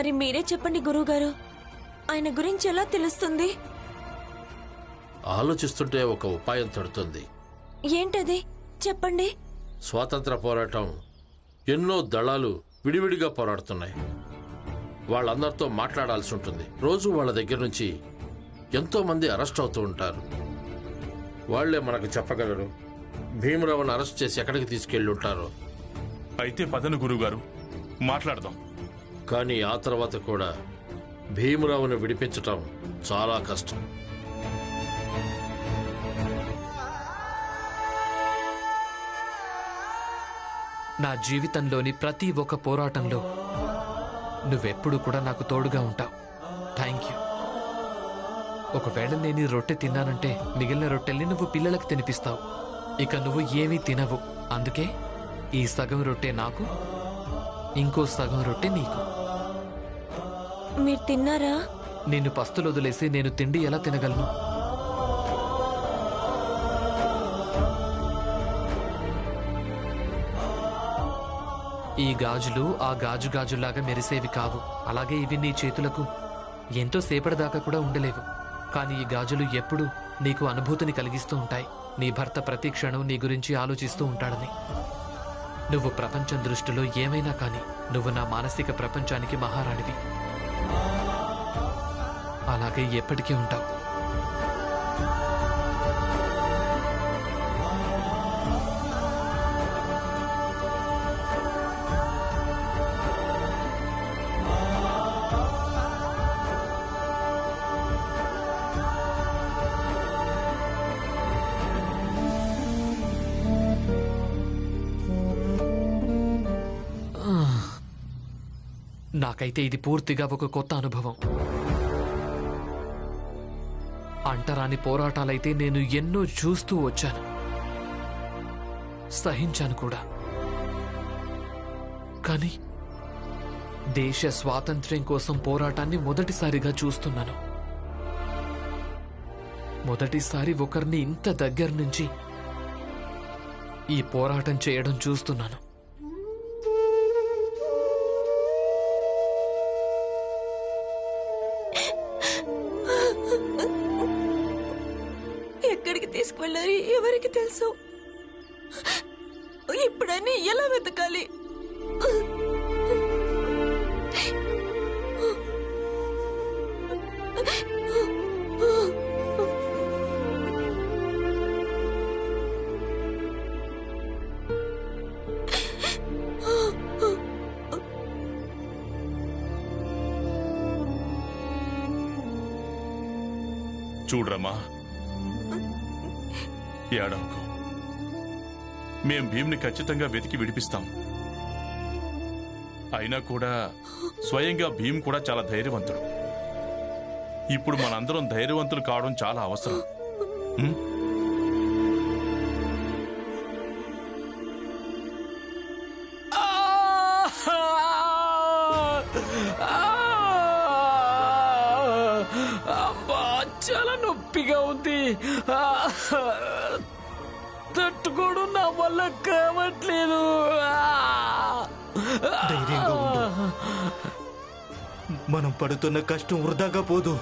మరి మీరే చెప్పండి గురువుగారు, ఆయన గురించి ఎలా తెలుస్తుంది? ఆలోచిస్తుంటే ఒక ఉపాయం తడుతుంది. ఏంటది చెప్పండి. స్వాతంత్ర పోరాటం ఎన్నో దళాలు విడివిడిగా పోరాడుతున్నాయి. వాళ్ళందరితో మాట్లాడాల్సి ఉంటుంది. రోజు వాళ్ళ దగ్గర నుంచి ఎంతో మంది అరెస్ట్ అవుతూ ఉంటారు. వాళ్లే మనకు చెప్పగలరు భీమరావును అరెస్ట్ చేసి ఎక్కడికి తీసుకెళ్లి ఉంటారో. అయితే పదను గురువుగారు, మాట్లాడదాం. కానీ ఆ తర్వాత కూడా భీమరావును విడిపించటం చాలా కష్టం. నా జీవితంలోని ప్రతి ఒక్క పోరాటంలో నువ్వెప్పుడు కూడా నాకు తోడుగా ఉంటావు. Thank you. ఒకవేళ నేను ఈ రొట్టె తిన్నానంటే మిగిలిన రొట్టెల్ని నువ్వు పిల్లలకు తినిపిస్తావు. ఇక నువ్వు ఏమీ తినవు. అందుకే ఈ సగం రొట్టె నాకు, ఇంకో సగం రొట్టె నీకు. మీరు తిన్నారా? నిన్ను పస్తులు వదిలేసి నేను తిండి ఎలా తినగలను? ఈ గాజులు ఆ గాజులాగా మెరిసేవి కావు. అలాగే ఇవి నీ చేతులకు ఎంతో సేపటిదాకా కూడా ఉండలేవు. కానీ ఈ గాజులు ఎప్పుడూ నీకు అనుభూతిని కలిగిస్తూ ఉంటాయి. నీ భర్త ప్రతి క్షణం నీ గురించి ఆలోచిస్తూ ఉంటాడని. నువ్వు ప్రపంచం దృష్టిలో ఏమైనా కానీ నువ్వు నా మానసిక ప్రపంచానికి మహారాణివి. అలాగే ఎప్పటికీ ఉంటావు. నాకైతే ఇది పూర్తిగా ఒక కొత్త అనుభవం. అంటరాని పోరాటాలైతే నేను ఎన్నో చూస్తూ వచ్చాను, సహించాను కూడా. కానీ దేశ స్వాతంత్ర్యం కోసం పోరాటాన్ని మొదటిసారిగా చూస్తున్నాను. మొదటిసారి ఒకరిని ఇంత దగ్గర నుంచి ఈ పోరాటం చేయడం చూస్తున్నాను. ఎక్కడికి తీసుకువెళ్ళారు ఎవరికి తెలుసు? ఇప్పుడని ఎలా వెతకాలి? చూడ్రమ్మా, ఏడవకు. మేం భీమ్ని ఖచ్చితంగా వెతికి విడిపిస్తాం. అయినా కూడా స్వయంగా భీమ్ కూడా చాలా ధైర్యవంతుడు. ఇప్పుడు మనందరం ధైర్యవంతులు కావడం చాలా అవసరం. చాలా నొప్పిగా ఉంది. తట్టుకోవడం నా వల్ల కావట్లేదు. ధైర్యంగా ఉండు. మనం పడుతున్న కష్టం వృధాగా పోదు.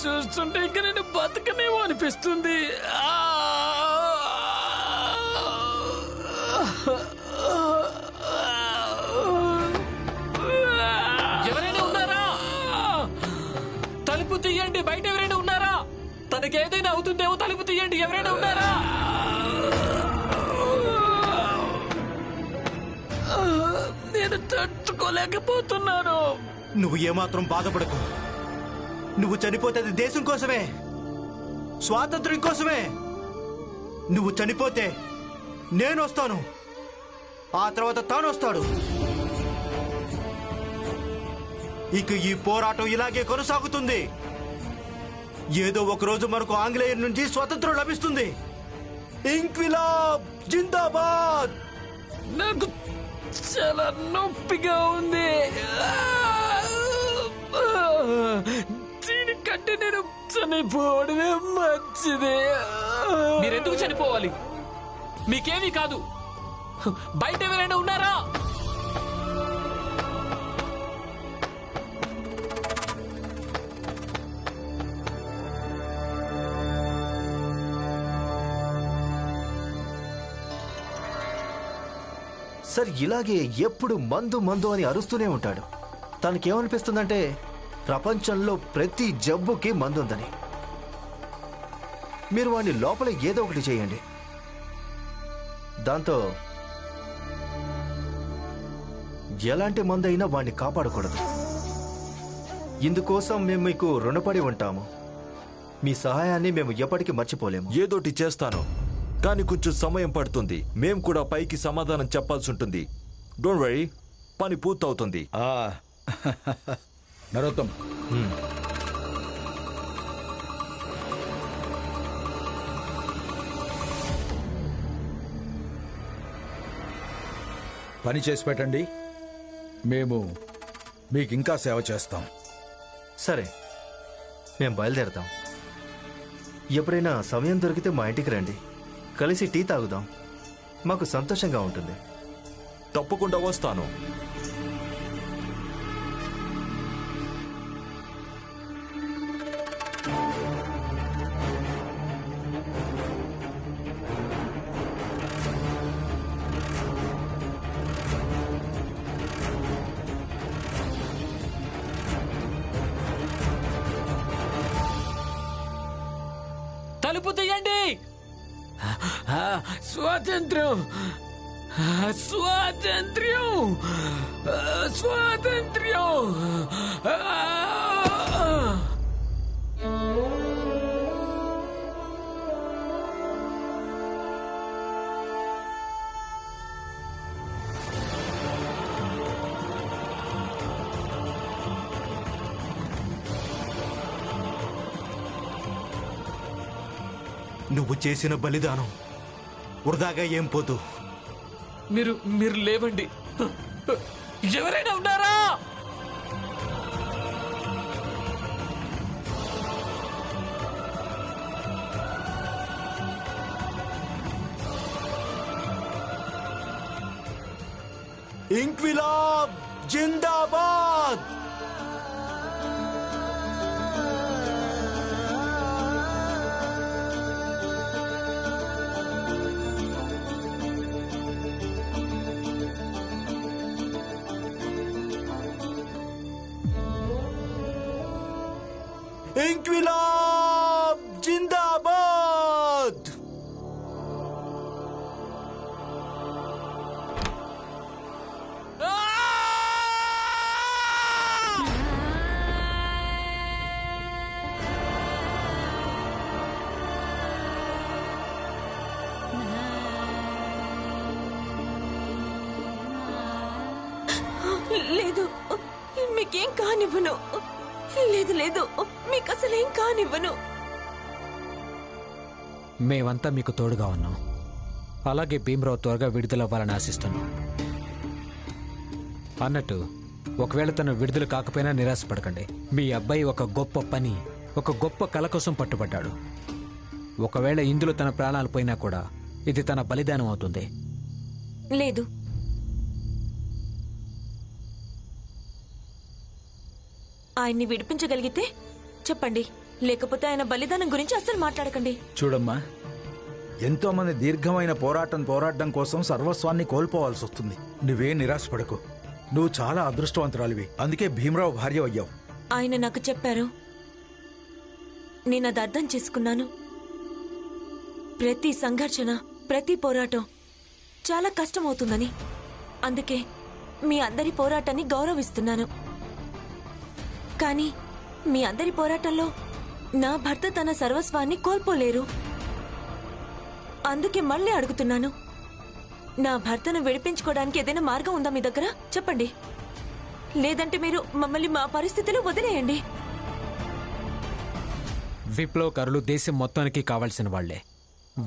చూస్తుంటే ఇక నేను బతకనేమో అనిపిస్తుంది. ఎవరైనా ఉన్నారా? తలుపు తీయండి. బయట ఎవరైనా ఉన్నారా? తనకి ఏదైనా అవుతుందేమో, తలుపు తీయండి. ఎవరైనా ఉన్నారా? నేను తట్టుకోలేకపోతున్నాను. నువ్వు ఏమాత్రం బాధపడకు. నువ్వు చనిపోతే అది దేశం కోసమే, స్వాతంత్ర్యం కోసమే. నువ్వు చనిపోతే నేను వస్తాను, ఆ తర్వాత తాను వస్తాడు. ఇక ఈ పోరాటం ఇలాగే కొనసాగుతుంది. ఏదో ఒకరోజు మనకు ఆంగ్లేయుల నుంచి స్వతంత్రం లభిస్తుంది. ఇంక్విలాబ్ జిందాబాద్. నాకు చాలా నొప్పిగా ఉంది. దీనికంటే నేను చనిపోవడమే మంచిది. మీరెందుకు చనిపోవాలి? మీకేమీ కాదు. బయట ఎవరైనా ఉన్నారా? సార్ ఇలాగే ఎప్పుడు మందు మందు అని అరుస్తూనే ఉంటాడు. తనకేమనిపిస్తుందంటే ప్రపంచంలో ప్రతి జబ్బుకి మందు ఉందని. మీరు వాడిని లోపల ఏదో ఒకటి చేయండి. దాంతో ఎలాంటి మందు అయినా వాడిని కాపాడకూడదు. ఇందుకోసం మేము మీకు రుణపడి ఉంటాము. మీ సహాయాన్ని మేము ఎప్పటికీ మర్చిపోలేము. ఏదోటి చేస్తాను, కానీ కొంచెం సమయం పడుతుంది. మేం కూడా పైకి సమాధానం చెప్పాల్సి ఉంటుంది. డోంట్ వరీ, పని పూర్తవుతుంది. నరోత్తం, పని చేసి పెట్టండి. మేము మీకు ఇంకా సేవ చేస్తాం. సరే, మేము బయలుదేరతాం. ఎప్పుడైనా సమయం దొరికితే మా ఇంటికి రండి. కలిసి టీ తాగుదాం. మాకు సంతోషంగా ఉంటుంది. తప్పకుండా వస్తాను. తలుపు తీయండి. స్వాతంత్ర్యం, స్వాతంత్ర్యం, స్వాతంత్ర్యం. నువ్వు చేసిన బలిదానం వృధాగా ఏం పోతూ. మీరు మీరు లేవండి. ఎవరైనా ఉన్నారా? ఇంక్విలాబ్ జిందాబాద్. ఇంక్విలాబ్ జిందాబాద్. లేదు, మీకేం కానివ్వను. లేదు లేదు, మీకు అసలేం కానివ్వను. మేమంతా మీకు తోడుగా ఉన్నాం. అలాగే భీమరావు త్వరగా విడుదలవ్వాలని ఆశిస్తున్నాం. అన్నట్టు, ఒకవేళ తను విడుదల కాకపోయినా నిరాశపడకండి. మీ అబ్బాయి ఒక గొప్ప పని, ఒక గొప్ప కళ కోసం పట్టుబడ్డాడు. ఒకవేళ ఇందులో తన ప్రాణాలు పోయినా కూడా ఇది తన బలిదానం అవుతుంది. లేదు, ఆయన్ని విడిపించగలిగితే చెప్పండి, లేకపోతే ఆయన బలిదానం గురించి అస్సలు మాట్లాడకండి. చూడమ్మా, ఎంతో మంది దీర్ఘమైన పోరాటం కోసం సర్వస్వాన్ని కోల్పోవాల్సి వస్తుంది. నువ్వే నిరాశపడకు. నువ్వు చాలా అదృష్టవంతురాలివి. అందుకే భీమరావు భార్య అయ్యావు. ఆయన నాకు చెప్పారు, నేను అది అర్థం చేసుకున్నాను. ప్రతి సంఘర్షణ, ప్రతి పోరాటం చాలా కష్టమవుతుందని. అందుకే మీ అందరి పోరాటాన్ని గౌరవిస్తున్నాను. కానీ మీ అందరి పోరాటంలో నా భర్త తన సర్వస్వాన్ని కోల్పోలేరు. అందుకే మళ్ళీ అడుగుతున్నాను, నా భర్తను విడిపించుకోవడానికి ఏదైనా మార్గం ఉందా మీ దగ్గర? చెప్పండి. లేదంటే మీరు మమ్మల్ని మా పరిస్థితిలో వదిలేయండి. విప్లవకారులు దేశం మొత్తానికి కావాల్సిన వాళ్లే.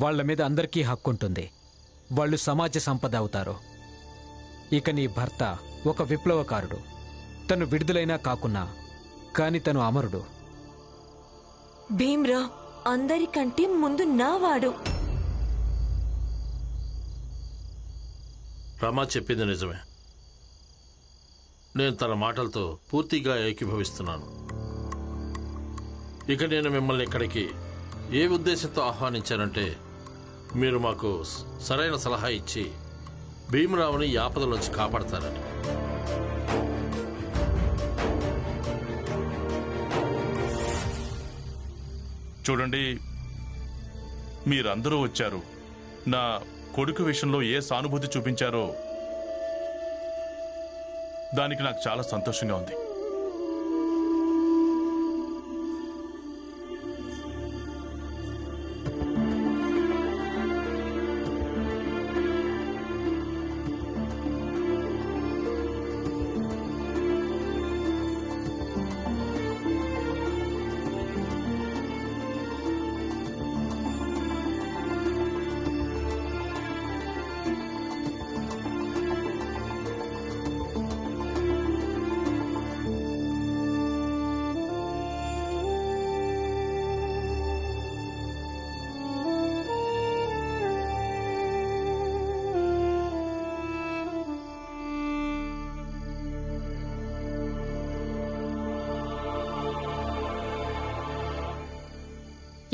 వాళ్ల మీద అందరికీ హక్కు ఉంటుంది. వాళ్ళు సమాజ సంపద అవుతారు. ఇక నీ భర్త ఒక విప్లవకారుడు. తను విడుదలైనా కాకున్నా కాని తను అమరుడు. భీమ్రావ్ అందరికంటే ముందు నావాడు. రమా చెప్పింది నిజమే. నేను తన మాటలతో పూర్తిగా ఏకీభవిస్తున్నాను. ఇక నేను మిమ్మల్ని ఇక్కడికి ఏ ఉద్దేశంతో ఆహ్వానించానంటే, మీరు మాకు సరైన సలహా ఇచ్చి భీమరావుని ఈ ఆపదలోంచి కాపాడతారని. చూడండి, మీరందరూ వచ్చారు. నా కొడుకు విషయంలో ఏ సానుభూతి చూపించారో దానికి నాకు చాలా సంతోషంగా ఉంది.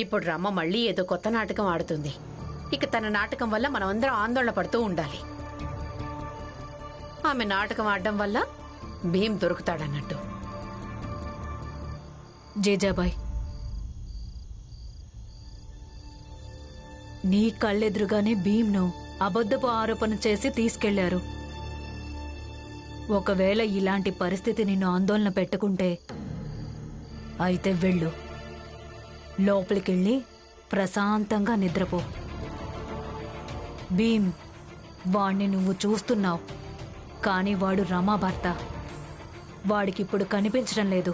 ఇప్పుడు రమ్మ మళ్ళీ ఏదో కొత్త నాటకం ఆడుతుంది. ఇక తన నాటకం వల్ల మనమందరం ఆందోళన పడుతూ ఉండాలి. ఆమె నాటకం ఆడడం వల్ల భీమ్ దొరుకుతాడన్నట్టు. జేజాబాయ్, నీ కళ్ళెదురుగానే భీమ్ను అబద్ధపు ఆరోపణ చేసి తీసుకెళ్లారు. ఒకవేళ ఇలాంటి పరిస్థితి నిన్ను ఆందోళన పెట్టుకుంటే అయితే వెళ్ళు, లోపలికెళ్ళి ప్రశాంతంగా నిద్రపో. భీమ్, వాణ్ణి నువ్వు చూస్తున్నావు, కానీ వాడు రమా భర్త. వాడికిప్పుడు కనిపించడం లేదు.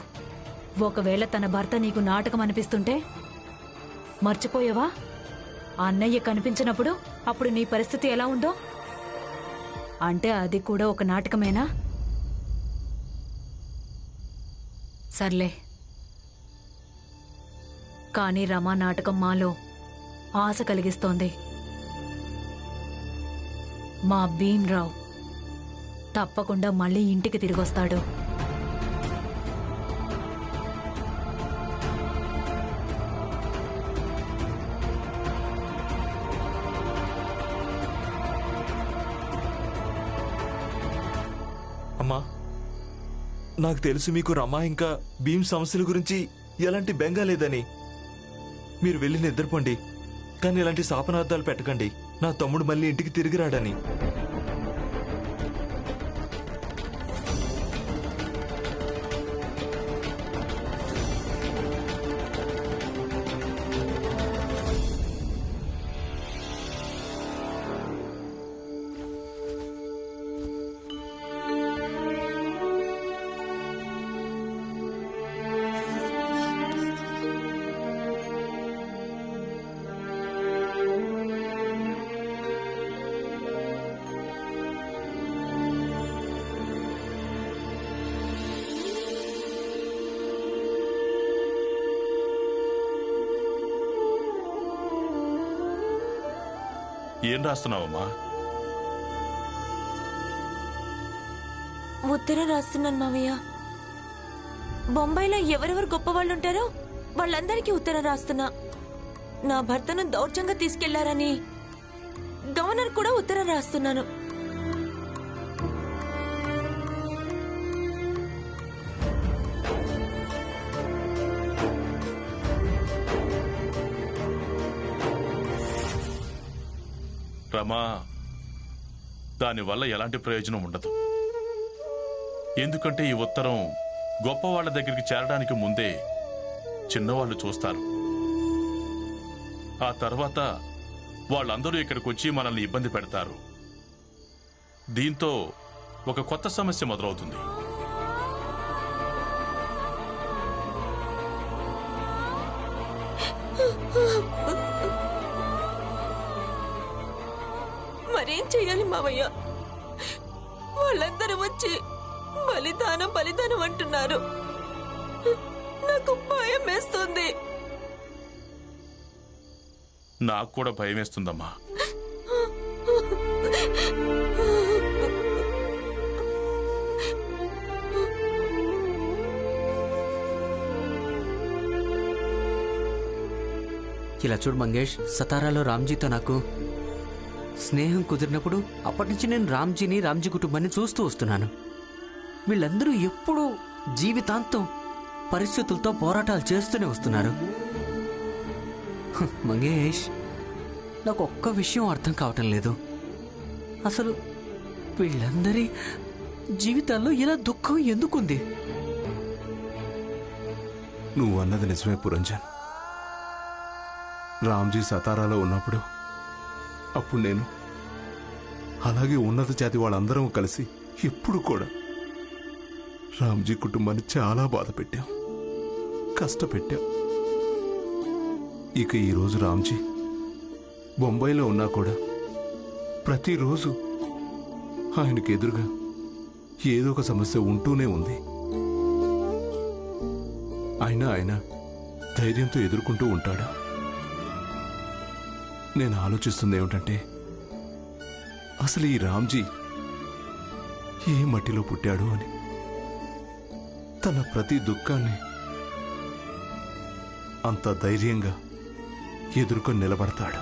ఒకవేళ తన భర్త నీకు నాటకం అనిపిస్తుంటే మర్చిపోయావా? అన్నయ్య కనిపించినప్పుడు అప్పుడు నీ పరిస్థితి ఎలా ఉందో? అంటే అది కూడా ఒక నాటకమేనా? సర్లే, కానీ రమా నాటకం మాలో ఆశ కలిగిస్తోంది. మా భీమ్రావ్ తప్పకుండా మళ్ళీ ఇంటికి తిరిగొస్తాడు. అమ్మా, నాకు తెలుసు మీకు రమా ఇంకా భీమ్ సమస్యల గురించి ఎలాంటి బెంగ లేదని. మీరు వెళ్ళి నిద్రపోండి, కానీ ఇలాంటి శాపనార్థాలు పెట్టకండి. నా తమ్ముడు మళ్ళీ ఇంటికి తిరిగి రాడని. ఏం రాస్తున్నావమ్మా? ఉత్తరం రాస్తున్నాను మావయ్య. బొంబాయిలో ఎవరెవరు గొప్పవాళ్ళు ఉంటారో వాళ్ళందరికీ ఉత్తరం రాస్తున్నా. నా భర్తను దౌర్జంగా తీసుకెళ్లారని గవర్నర్ కూడా ఉత్తరం రాస్తున్నాను. రమా, దానివల్ల ఎలాంటి ప్రయోజనం ఉండదు. ఎందుకంటే ఈ ఉత్తరం గొప్పవాళ్ల దగ్గరికి చేరడానికి ముందే చిన్నవాళ్లు చూస్తారు. ఆ తర్వాత వాళ్ళందరూ ఇక్కడికి వచ్చి మనల్ని ఇబ్బంది పెడతారు. దీంతో ఒక కొత్త సమస్య మొదలవుతుంది. మరేం చెయ్యాలి మావయ్య? వాళ్ళందరూ వచ్చి బలిదానం బలిదానం అంటున్నారు. నాకు భయం వేస్తుంది. నాకు కూడా భయం వేస్తుందమ్మా. ఇలా చూడు మంగేష్, సతారాలో రామ్జీతో నాకు స్నేహం కుదిరినప్పుడు అప్పటి నుంచి నేను రామ్జీ కుటుంబాన్ని చూస్తూ వస్తున్నాను. వీళ్ళందరూ ఎప్పుడూ జీవితాంతం పరిస్థితులతో పోరాటాలు చేస్తూనే వస్తున్నారు. మంగేష్, నాకు ఒక్క విషయం అర్థం కావటం లేదు. అసలు వీళ్ళందరి జీవితాల్లో ఇలా దుఃఖం ఎందుకుంది? నువ్వు అన్నది నిజమే పురంజన్. రామ్జీ సతారాలో ఉన్నప్పుడు అప్పుడు నేను అలాగే ఉన్నత జాతి వాళ్ళందరం కలిసి ఎప్పుడు కూడా రామ్జీ కుటుంబాన్ని చాలా బాధ పెట్టాం, కష్టపెట్టాం. ఇక ఈరోజు రామ్జీ బొంబాయిలో ఉన్నా కూడా ప్రతిరోజు ఆయనకు ఎదురుగా ఏదో ఒక సమస్య ఉంటూనే ఉంది. అయినా ఆయన ధైర్యంతో ఎదుర్కొంటూ ఉంటాడు. నేను ఆలోచిస్తుంది ఏమిటంటే, అసలు ఈ రామ్జీ ఏ మట్టిలో పుట్టాడు అని. తన ప్రతి దుఃఖాన్ని అంత ధైర్యంగా ఎదుర్కొని నిలబడతాడు.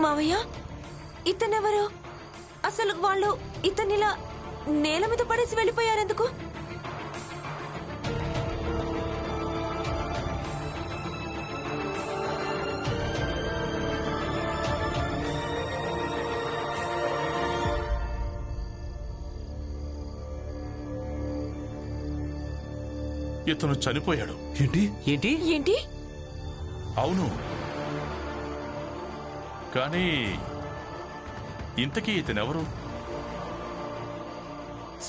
మావయ్య, ఇతనెవరు? అసలు వాళ్ళు ఇతనిలా నేల మీద పడేసి వెళ్ళిపోయారెందుకు? ఇతను చనిపోయాడు. ఏంటి ఏంటి ఏంటి? అవును, కానీ ఇంతకీ ఇతనెవరు?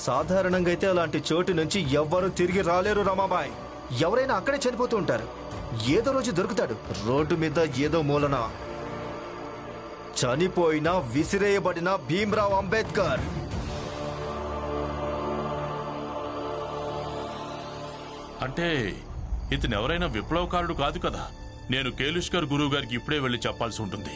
సాధారణంగా అయితే అలాంటి చోటు నుంచి ఎవ్వరూ తిరిగి రాలేరు రమాబాయ్. ఎవరైనా అక్కడే చనిపోతూ ఉంటారు. ఏదో రోజు దొరుకుతాడు రోడ్డు మీద ఏదో మూలన. చనిపోయిన విసిరేయబడిన భీమ్రావ్ అంబేద్కర్. అంటే ఇతనెవరైనా విప్లవకారుడు కాదు కదా? నేను కేలుష్కర్ గురువు గారికి ఇప్పుడే వెళ్ళి చెప్పాల్సి ఉంటుంది.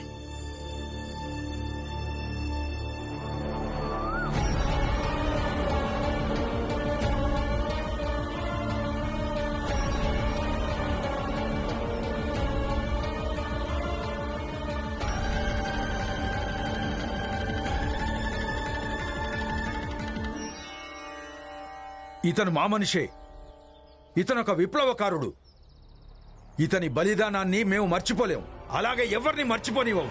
ఇతను మా మనిషే. ఇతనొక విప్లవకారుడు. ఇతని బలిదానాన్ని మేము మర్చిపోలేం, అలాగే ఎవరిని మర్చిపోనివ్వం.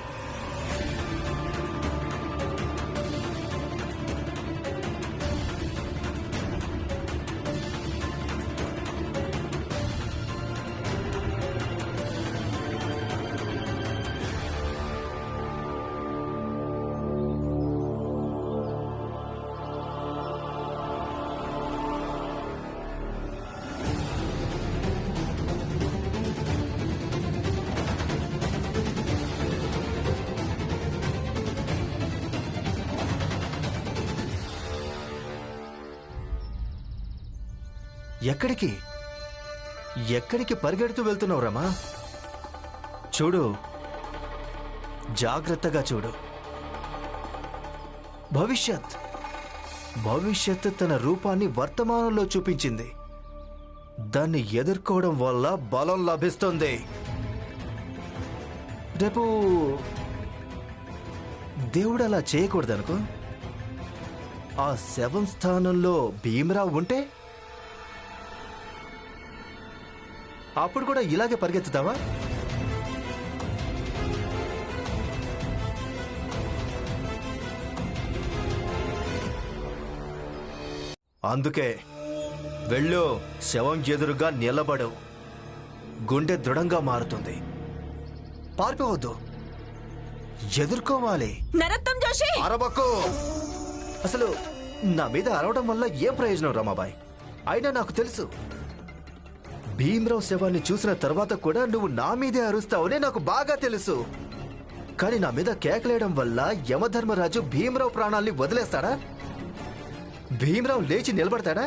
ఎక్కడికి ఎక్కడికి పరిగెడుతూ వెళ్తున్నావు రమా? చూడు, జాగ్రత్తగా చూడు. భవిష్యత్ తన రూపాన్ని వర్తమానంలో చూపించింది. దాన్ని ఎదుర్కోవడం వల్ల బలం లభిస్తుంది. రేపు దేవుడు అలా చేయకూడదనుకో. ఆ శవం స్థానంలో భీమరావు ఉంటే అప్పుడు కూడా ఇలాగే పరిగెత్తుతావా? అందుకే వెళ్ళు, శవం ఎదురుగా నిలబడు. గుండె దృఢంగా మారుతుంది. పారిపోవద్దు, ఎదుర్కోవాలి. నరోత్తం జోషి, అరవకు. అసలు నా మీద అరవడం వల్ల ఏం ప్రయోజనం రమాబాయ్? అయినా నాకు తెలుసు, భీమ్రావు శవాన్ని చూసిన తర్వాత కూడా నువ్వు నా మీదే అరుస్తావని నాకు బాగా తెలుసు. కానీ నా మీద కేకలేయడం వల్ల యమధర్మరాజు భీమ్రావు ప్రాణాల్ని వదిలేస్తాడా? భీమ్రావు లేచి నిలబడతాడా?